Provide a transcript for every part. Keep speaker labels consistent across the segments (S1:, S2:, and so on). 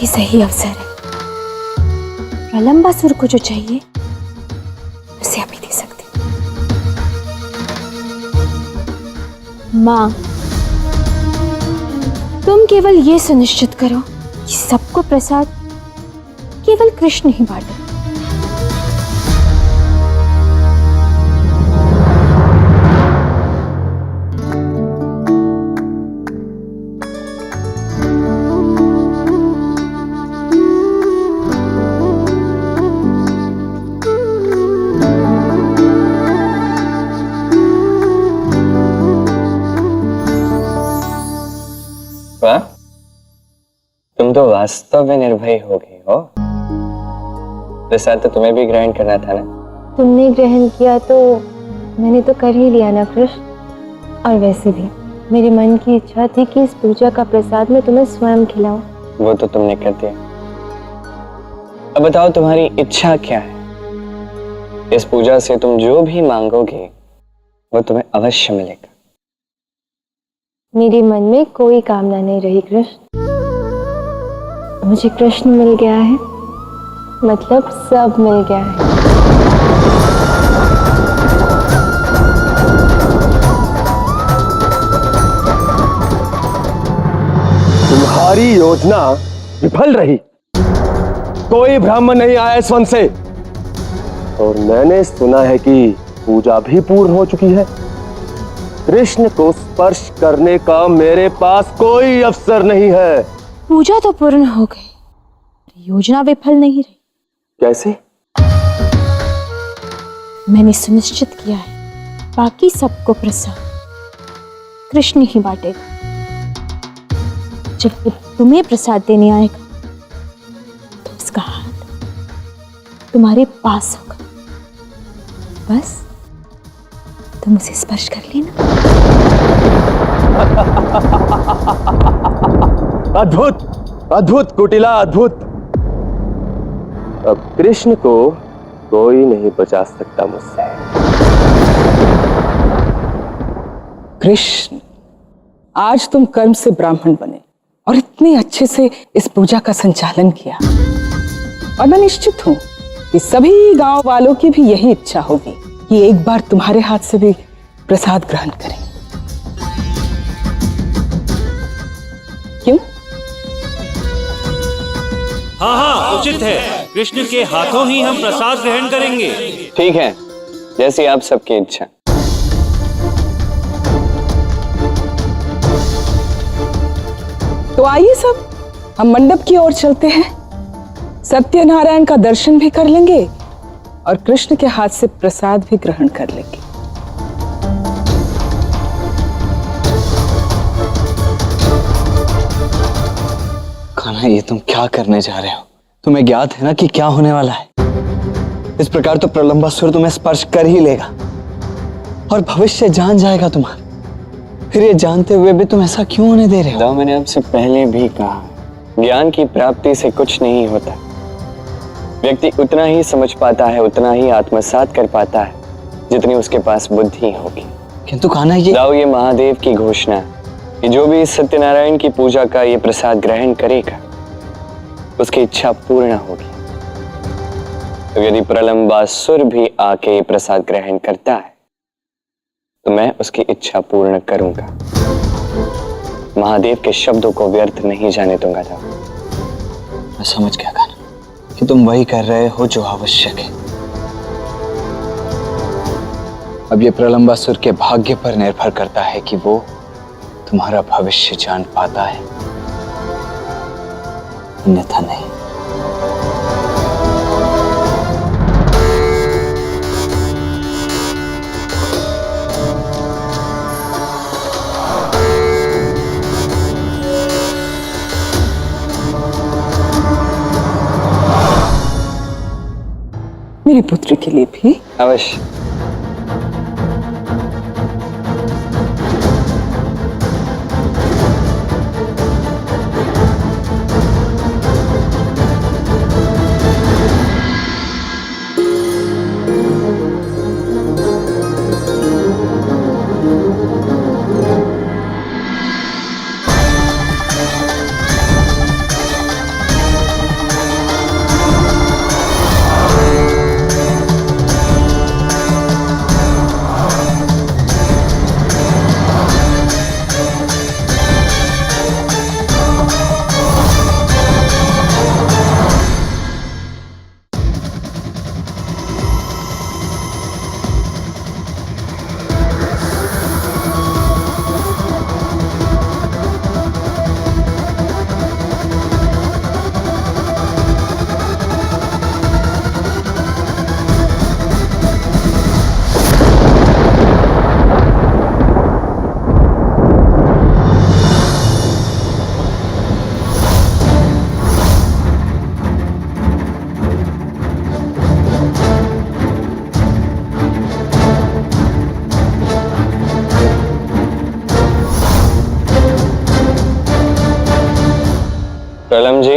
S1: यही सही अवसर है। प्रलंबासुर को जो चाहिए उसे अभी दे सकती। माँ, तुम केवल ये सुनिश्चित करो कि सबको प्रसाद केवल कृष्ण ही बांटे।
S2: वाह, तुम तो वास्तव में निर्भय हो गई हो। प्रसाद तो तुम्हें भी ग्रहण करना था ना।
S1: तुमने ग्रहण किया तो मैंने तो कर ही लिया ना कृष्ण। और वैसे भी मेरे मन की इच्छा थी कि इस पूजा का प्रसाद मैं तुम्हें स्वयं खिलाऊं।
S2: वो तो तुमने कर दिया। अब बताओ तुम्हारी इच्छा क्या है? इस पूजा से तुम जो भी मांगोगे वो तुम्हें अवश्य मिलेगा।
S1: मेरे मन में कोई कामना नहीं रही कृष्ण। मुझे कृष्ण मिल गया है, मतलब सब मिल गया है।
S3: तुम्हारी योजना विफल रही। कोई ब्राह्मण नहीं आया इस वन से, और मैंने सुना है कि पूजा भी पूर्ण हो चुकी है। कृष्ण को स्पर्श करने का मेरे पास कोई अवसर नहीं है।
S1: पूजा तो पूर्ण हो गई, योजना विफल नहीं रही।
S3: कैसे?
S1: मैंने सुनिश्चित किया है बाकी सबको प्रसाद कृष्ण ही बांटेगा। जब वो तुम्हें प्रसाद देने आएगा तो उसका हाथ तुम्हारे पास होगा। बस तुम उसे स्पर्श कर लेना।
S3: अद्भुत, अद्भुत कुटिला, अद्भुत। अब कृष्ण को कोई नहीं बचा सकता मुझसे।
S4: कृष्ण, आज तुम कर्म से ब्राह्मण बने और इतने अच्छे से इस पूजा का संचालन किया, और मैं निश्चित हूं कि सभी गांव वालों की भी यही इच्छा होगी कि एक बार तुम्हारे हाथ से भी प्रसाद ग्रहण करें। क्यों?
S5: हाँ हाँ, उचित है। कृष्ण के हाथों ही हम प्रसाद ग्रहण करेंगे।
S2: ठीक है, जैसी आप सबकी इच्छा।
S4: तो आइए सब, हम मंडप की ओर चलते हैं। सत्यनारायण का दर्शन भी कर लेंगे और कृष्ण के हाथ से प्रसाद भी ग्रहण कर लेंगे।
S2: कान्हा, ये तुम क्या करने जा रहे हो? तुम्हें ज्ञात है ना कि क्या होने वाला है। इस प्रकार तो प्रलंबासुर तुम्हें स्पर्श कर ही लेगा और भविष्य जान जाएगा तुम्हारा। फिर ये जानते हुए भी तुम ऐसा क्यों होने दे रहे हो? मैंने आपसे पहले भी कहा, ज्ञान की प्राप्ति से कुछ नहीं होता। व्यक्ति उतना ही समझ पाता है, उतना ही आत्मसात कर पाता है जितनी उसके पास बुद्धि होगी। किंतु कान्हा, ये महादेव की घोषणा है कि जो भी इस सत्यनारायण की पूजा का ये प्रसाद ग्रहण करेगा उसकी इच्छा पूर्ण होगी। तो यदि प्रलंबासुर भी आके ये प्रसाद ग्रहण करता है तो मैं उसकी इच्छा पूर्ण करूंगा। महादेव के शब्दों को व्यर्थ नहीं जाने दूंगा। मैं समझ गया कान्हा कि तुम वही कर रहे हो जो आवश्यक है। अब ये प्रलंबासुर के भाग्य पर निर्भर करता है कि वो तुम्हारा भविष्य जान पाता है, अन्यथा नहीं।
S4: मेरी पुत्री के लिए भी
S2: अवश्य। प्रलम जी,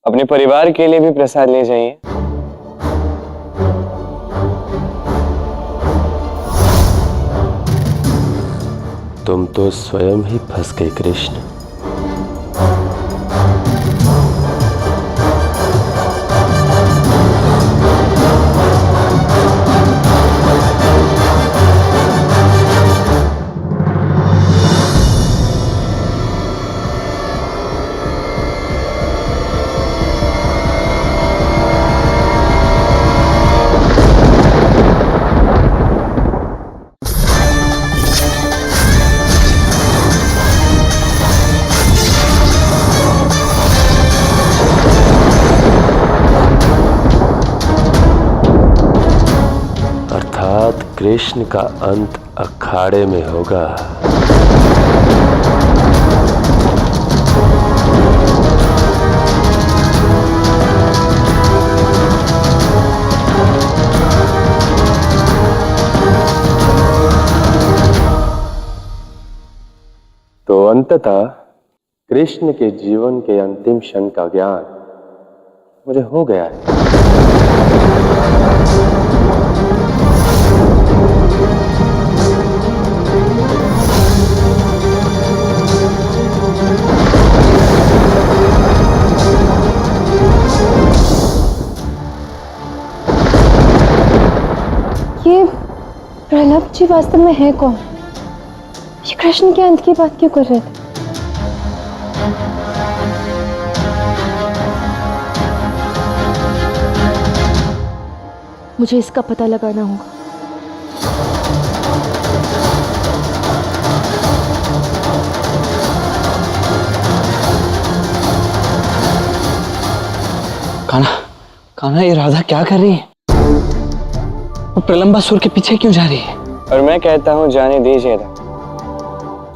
S2: अपने परिवार के लिए भी प्रसाद ले जाइए।
S3: तुम तो स्वयं ही फंस गए कृष्ण। कृष्ण का अंत अखाड़े में होगा। तो अंततः कृष्ण के जीवन के अंतिम क्षण का ज्ञान मुझे हो गया है।
S1: ये प्रहलाद जी वास्तव में है कौन? ये कृष्ण के अंत की बात क्यों कर रहे थे? मुझे इसका पता लगाना होगा।
S2: कान्हा, कान्हा, ये राधा क्या कर रही है? वो प्रलंबासुर के पीछे क्यों जा रही है? और मैं कहता हूँ जाने दीजिए।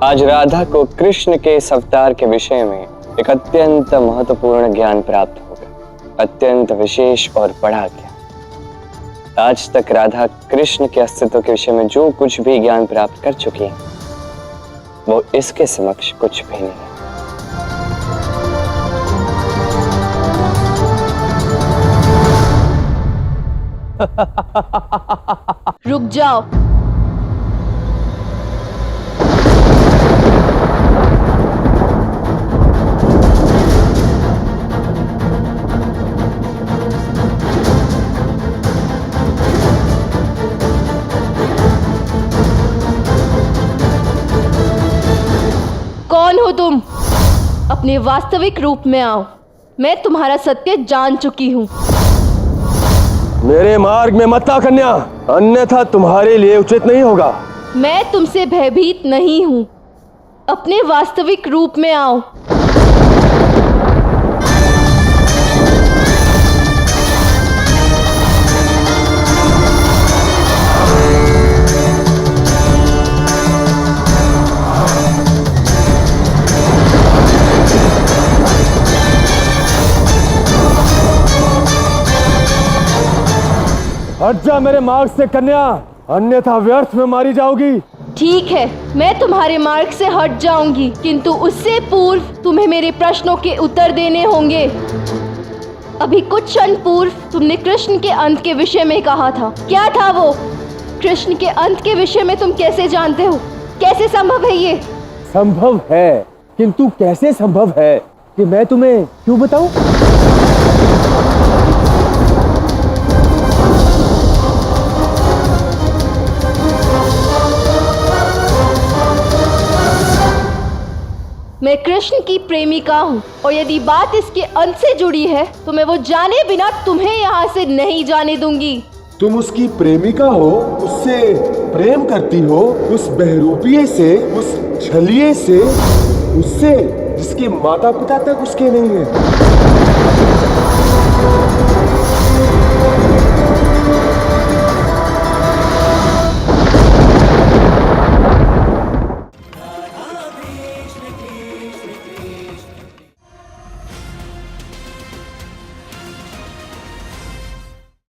S2: आज राधा को कृष्ण के इस अवतार के विषय में एक अत्यंत महत्वपूर्ण ज्ञान प्राप्त होगा, अत्यंत विशेष और बड़ा ज्ञान। आज तक राधा कृष्ण के अस्तित्व के विषय में जो कुछ भी ज्ञान प्राप्त कर चुकी है वो इसके समक्ष कुछ भी नहीं है।
S1: रुक जाओ। कौन हो तुम? अपने वास्तविक रूप में आओ। मैं तुम्हारा सत्य जान चुकी हूँ।
S3: मेरे मार्ग में मत आ कन्या, अन्यथा तुम्हारे लिए उचित नहीं होगा।
S1: मैं तुमसे भयभीत नहीं हूँ। अपने वास्तविक रूप में आओ।
S3: हट जा मेरे मार्ग से कन्या, अन्यथा व्यर्थ में मारी जाओगी।
S1: ठीक है, मैं तुम्हारे मार्ग से हट जाऊंगी, किंतु उससे पूर्व तुम्हें मेरे प्रश्नों के उत्तर देने होंगे। अभी कुछ क्षण पूर्व तुमने कृष्ण के अंत के विषय में कहा था। क्या था वो? कृष्ण के अंत के विषय में तुम कैसे जानते हो? कैसे संभव है ये?
S3: संभव है, किंतु कैसे संभव है कि मैं तुम्हें क्यों बताऊं?
S1: मैं कृष्ण की प्रेमिका हूँ और यदि बात इसके अंत से जुड़ी है तो मैं वो जाने बिना तुम्हें यहाँ से नहीं जाने दूंगी।
S6: तुम उसकी प्रेमिका हो, उससे प्रेम करती हो, उस बहरूपिये से, उस छलिए से, उससे जिसके माता पिता तक उसके नहीं है।